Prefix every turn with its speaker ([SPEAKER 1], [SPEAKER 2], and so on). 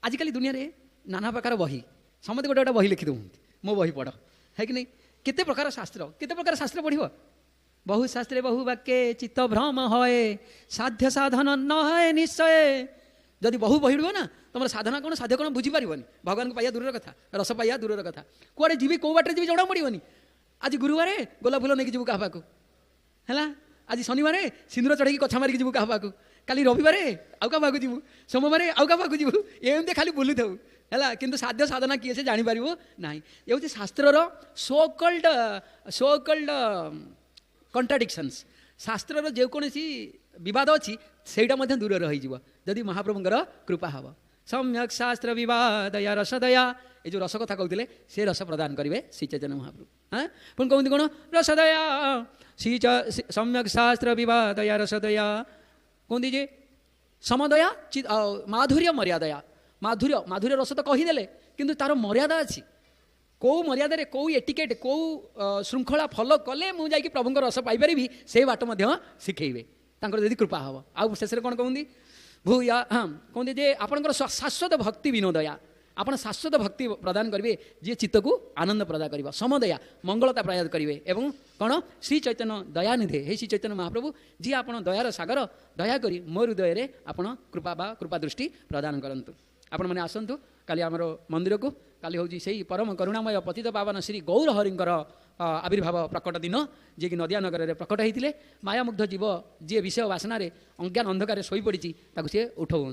[SPEAKER 1] आजिकल दुनिया रे नाना प्रकार बही समझे गोटे गोटे बही लिखिद मो बही पढ़ है कि नहीं केते प्रकार शास्त्र पढ़ बहु शास्त्रे बहु वाक्य चित्त भ्रम हए साध्य साधन न है निश्चय जदि बहु बही ना तुम साधना कौन साध्य कौन बुझी पारबनी भगवान को पाइया दूर कथा रस पाइया दूर कथा कुआड़े जीवी कौ बाटे जीवी जଣା पड़ोनी आज गुरुवार गोलाप फूल नहीं जीव क्या पाक है आज शनिवार सिंदूर चढ़ी कछा मारिक जीव क्या पाक काली रविवार आउ क्या पाक जीव सोमवार आउ क्या पाक जीव एमती खाली बुलू थाऊ है कि साध्य साधना किए से जापर ना ये हूँ शास्त्र सोकल्ड कंट्राडिक्शंस शास्त्र जेकोसी विवाद अच्छी से दूर रही जदि महाप्रभुंर कृपा हम सम्यक शास्त्र विवादया रसदया ये जो रस कथा कहते से रस प्रदान करेंगे श्री चैतन्य महाप्रभु हाँ पुणी कहते कौन रसदया श्री सम्यक शास्त्र विवादया रसदया कहते जे समदया माधुर्य मर्यादया माधुर्य रस तो कहीदेले किंतु तार मर्यादा अच्छी कौ मर्यादा कौ एटिकेट कौ श्रृंखला फॉलो कले मुझे प्रभु रस पाइपरि से बाट शिखेबे जदि कृपा हम आउ शेष कौन कहते भूया हाँ कहते जे आपंकर शाश्वत भक्ति विनोदया आप शाश्वत भक्ति प्रदान करेंगे जी चित्त को आनंद प्रदान कर समदया मंगलता प्रयास करेंगे एवं कौन श्री चैतन्य दयानिधे हे श्री चैतन्य महाप्रभु जी आप दयार सागर दयाकोरी मो हृदय में आप कृपा दृष्टि प्रदान करंतु आपण मैंने आसतु काली आमर मंदिर को काली हूँ से परम करुणामय पतित पावन श्री गौर हरिंकर आविर्भाव प्रकट दिन जी कि नदिया नगर में प्रकट होते मायामुग्ध जीव जी विषय वासना अज्ञान अंधकार शोपड़ी सी उठाऊँ